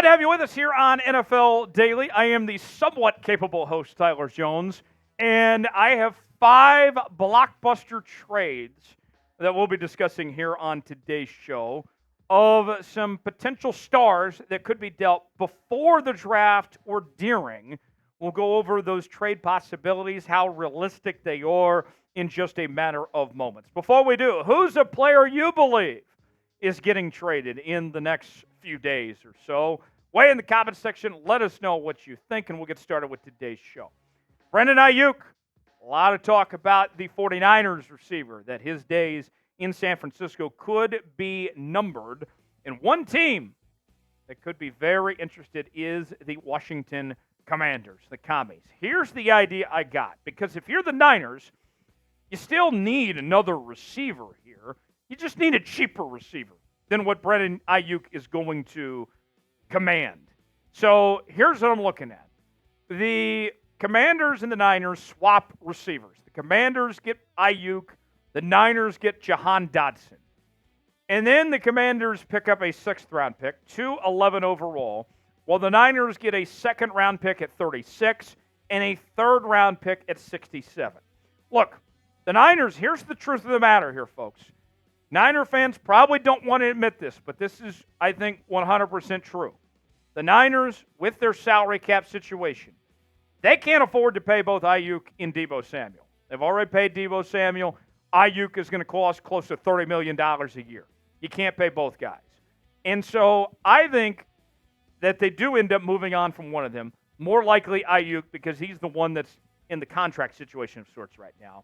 to have you with us here on NFL Daily. I am the somewhat capable host, Tyler Jones, and I have 5 blockbuster trades that we'll be discussing here on today's show of some potential stars that could be dealt before the draft or during. We'll go over those trade possibilities, how realistic they are in just a matter of moments. Before we do, who's a player you believe is getting traded in the next few days or so? Weigh in the comment section. Let us know what you think, and we'll get started with today's show. Brandon Aiyuk, a lot of talk about the 49ers receiver, that his days in San Francisco could be numbered. And one team that could be very interested is the Washington Commanders, the Commies. Here's the idea I got, because if you're the Niners, you still need another receiver here. You just need a cheaper receiver than what Brandon Aiyuk is going to command. So here's what I'm looking at. The Commanders and the Niners swap receivers. The Commanders get Aiyuk. The Niners get Jahan Dotson. And then the Commanders pick up a 6th-round pick, 211 overall, while the Niners get a 2nd-round pick at 36 and a 3rd-round pick at 67. Look, the Niners, here's the truth of the matter here, folks. Niner fans probably don't want to admit this, but this is, I think, 100% true. The Niners, with their salary cap situation, they can't afford to pay both Aiyuk and Deebo Samuel. They've already paid Deebo Samuel. Aiyuk is going to cost close to $30 million a year. You can't pay both guys. And so I think that they do end up moving on from one of them, more likely Aiyuk, because he's the one that's in the contract situation of sorts right now.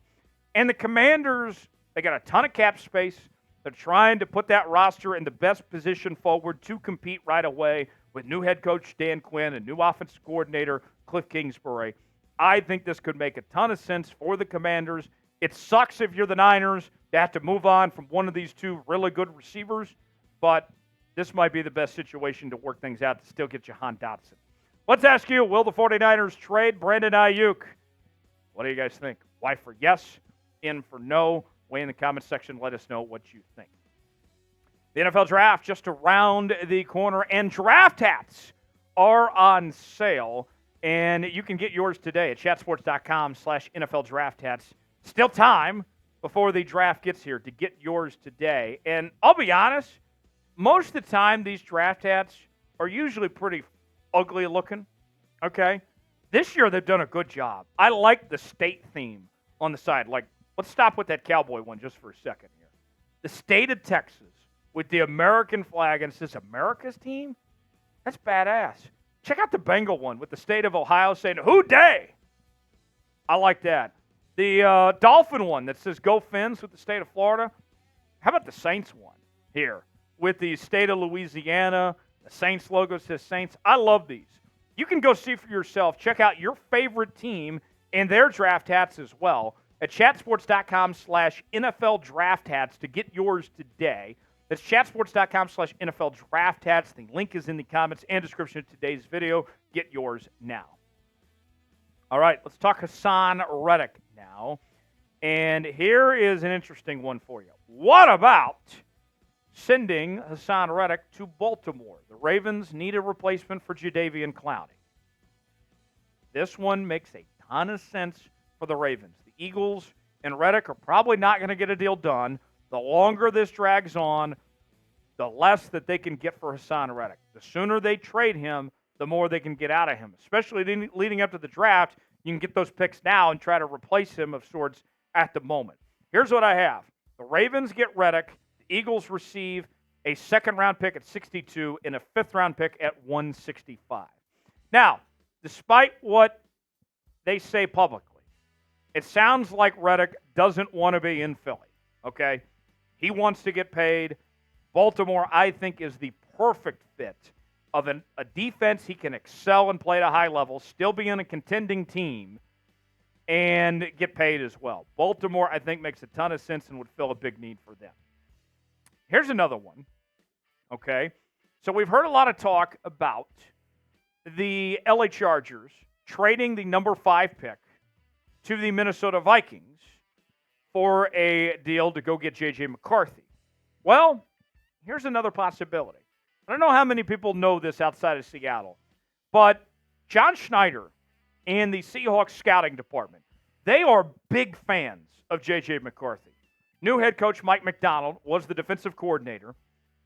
And the Commanders, they got a ton of cap space. They're trying to put that roster in the best position forward to compete right away with new head coach Dan Quinn and new offensive coordinator Cliff Kingsbury. I think this could make a ton of sense for the Commanders. It sucks if you're the Niners to have to move on from one of these two really good receivers, but this might be the best situation to work things out to still get Jahan Dotson. Let's ask you, will the 49ers trade Brandon Aiyuk? What do you guys think? Y for yes, N for no. Weigh in the comment section. Let us know what you think. The NFL Draft just around the corner, and draft hats are on sale, and you can get yours today at chatsports.com/NFL Draft Hats. Still time before the draft gets here to get yours today. And I'll be honest, most of the time these draft hats are usually pretty ugly looking, okay? This year they've done a good job. I like the state theme on the side. Like, let's stop with that cowboy one just for a second here. The state of Texas with the American flag, and it says America's team? That's badass. Check out the Bengal one with the state of Ohio saying, "Who Dey?" I like that. The Dolphin one that says "Go Fins" with the state of Florida. How about the Saints one here with the state of Louisiana? The Saints logo says Saints. I love these. You can go see for yourself. Check out your favorite team and their draft hats as well at chatsports.com/NFL Draft Hats to get yours today. That's chatsports.com/NFL Draft Hats. The link is in the comments and description of today's video. Get yours now. All right, let's talk Haason Reddick now. And here is an interesting one for you. What about sending Haason Reddick to Baltimore? The Ravens need a replacement for Jadeveon Clowney. This one makes a ton of sense for the Ravens. The Eagles and Reddick are probably not going to get a deal done. The longer this drags on, the less that they can get for Haason Reddick. The sooner they trade him, the more they can get out of him. Especially leading up to the draft, you can get those picks now and try to replace him of sorts at the moment. Here's what I have. The Ravens get Reddick. The Eagles receive a 2nd-round pick at 62 and a 5th-round pick at 165. Now, despite what they say publicly, it sounds like Reddick doesn't want to be in Philly, okay? He wants to get paid. Baltimore, I think, is the perfect fit of a defense he can excel and play at a high level, still be in a contending team, and get paid as well. Baltimore, I think, makes a ton of sense and would fill a big need for them. Here's another one, okay? So we've heard a lot of talk about the LA Chargers trading the number 5 pick to the Minnesota Vikings for a deal to go get J.J. McCarthy. Well, here's another possibility. I don't know how many people know this outside of Seattle, but John Schneider and the Seahawks scouting department, they are big fans of J.J. McCarthy. New head coach Mike Macdonald was the defensive coordinator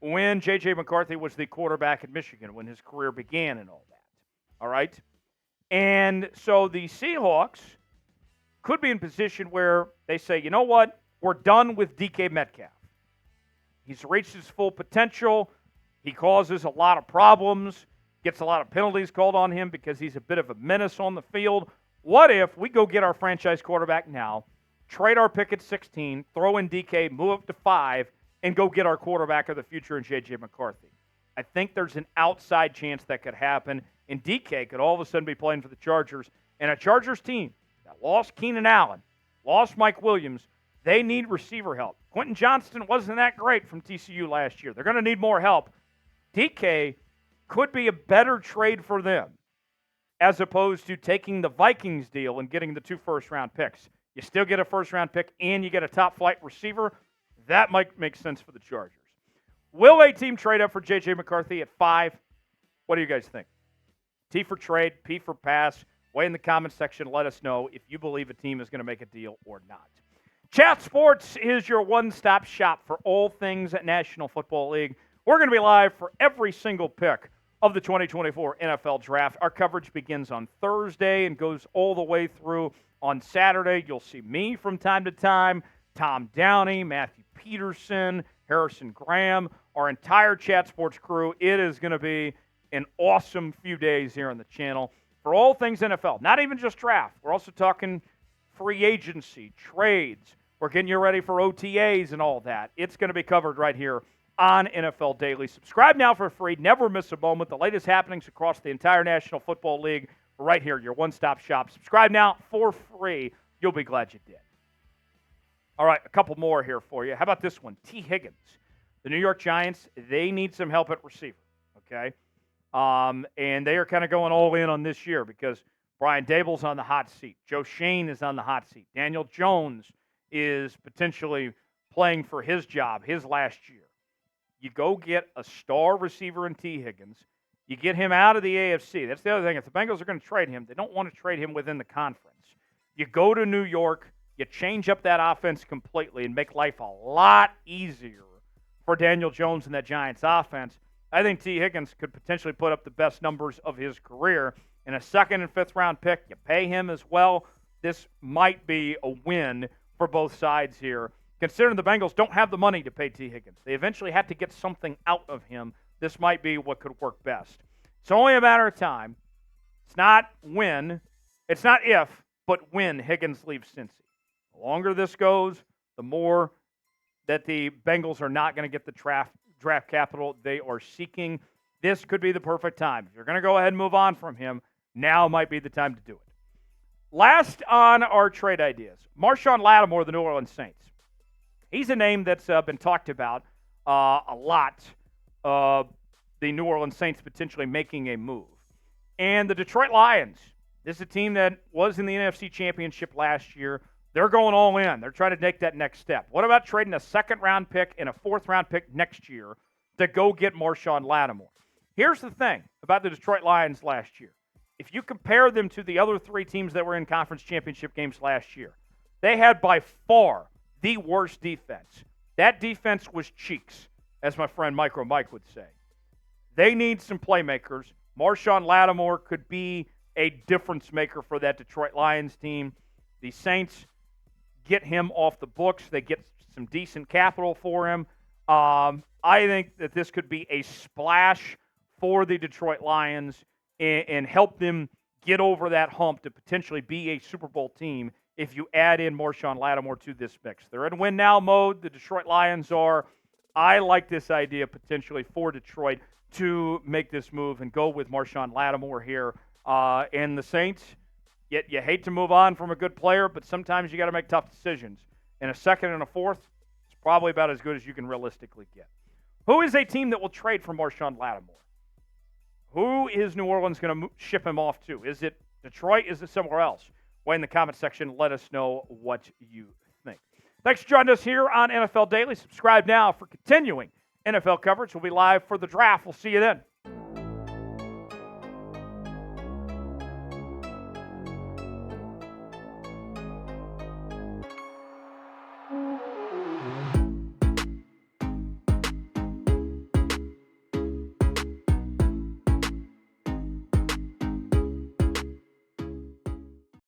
when J.J. McCarthy was the quarterback at Michigan when his career began and all that. All right? And so the Seahawks could be in position where they say, you know what? We're done with DK Metcalf. He's reached his full potential. He causes a lot of problems, gets a lot of penalties called on him because he's a bit of a menace on the field. What if we go get our franchise quarterback now, trade our pick at 16, throw in DK, move up to 5, and go get our quarterback of the future in J.J. McCarthy? I think there's an outside chance that could happen, and DK could all of a sudden be playing for the Chargers. And a Chargers team that lost Keenan Allen, lost Mike Williams, they need receiver help. Quentin Johnston wasn't that great from TCU last year. They're going to need more help. DK could be a better trade for them as opposed to taking the Vikings deal and getting the 2 first-round picks. You still get a first-round pick and you get a top-flight receiver. That might make sense for the Chargers. Will a team trade up for J.J. McCarthy at 5? What do you guys think? T for trade, P for pass. Weigh in the comments section. Let us know if you believe a team is going to make a deal or not. Chat Sports is your one-stop shop for all things National Football League. We're going to be live for every single pick of the 2024 NFL Draft. Our coverage begins on Thursday and goes all the way through on Saturday. You'll see me from time to time, Tom Downey, Matthew Peterson, Harrison Graham, our entire Chat Sports crew. It is going to be an awesome few days here on the channel for all things NFL. Not even just draft. We're also talking free agency, trades. We're getting you ready for OTAs and all that. It's going to be covered right here on NFL Daily. Subscribe now for free. Never miss a moment. The latest happenings across the entire National Football League right here, your one-stop shop. Subscribe now for free. You'll be glad you did. All right, a couple more here for you. How about this one? T. Higgins. The New York Giants, they need some help at receiver, okay? And they are kind of going all in on this year because Brian Dable's on the hot seat. Joe Shane is on the hot seat. Daniel Jones is potentially playing for his job, his last year. You go get a star receiver in T. Higgins. You get him out of the AFC. That's the other thing. If the Bengals are going to trade him, they don't want to trade him within the conference. You go to New York. You change up that offense completely and make life a lot easier for Daniel Jones and that Giants offense. I think T. Higgins could potentially put up the best numbers of his career. In a 2nd and 5th round pick, you pay him as well. This might be a win for both sides here. Considering the Bengals don't have the money to pay T. Higgins, they eventually have to get something out of him. This might be what could work best. It's only a matter of time. It's not when, it's not if, but when Higgins leaves Cincy. The longer this goes, the more that the Bengals are not going to get the draft capital they are seeking. This could be the perfect time. If you're going to go ahead and move on from him, now might be the time to do it. Last on our trade ideas, Marshon Lattimore, the New Orleans Saints. He's a name that's been talked about a lot. The New Orleans Saints potentially making a move. And the Detroit Lions. This is a team that was in the NFC Championship last year. They're going all in. They're trying to take that next step. What about trading a 2nd-round pick and a 4th-round pick next year to go get Marshon Lattimore? Here's the thing about the Detroit Lions last year. If you compare them to the other 3 teams that were in conference championship games last year, they had by far the worst defense. That defense was cheeks, as my friend Micro Mike would say. They need some playmakers. Marshon Lattimore could be a difference maker for that Detroit Lions team. The Saints get him off the books. They get some decent capital for him. I think that this could be a splash for the Detroit Lions and help them get over that hump to potentially be a Super Bowl team if you add in Marshon Lattimore to this mix. They're in win-now mode. The Detroit Lions are. I like this idea potentially for Detroit to make this move and go with Marshon Lattimore here. And the Saints, yet you hate to move on from a good player, but sometimes you got to make tough decisions. And a 2nd and a 4th is probably about as good as you can realistically get. Who is a team that will trade for Marshon Lattimore? Who is New Orleans going to ship him off to? Is it Detroit? Is it somewhere else? Weigh in the comment section. Let us know what you think. Thanks for joining us here on NFL Daily. Subscribe now for continuing NFL coverage will be live for the draft. We'll see you then.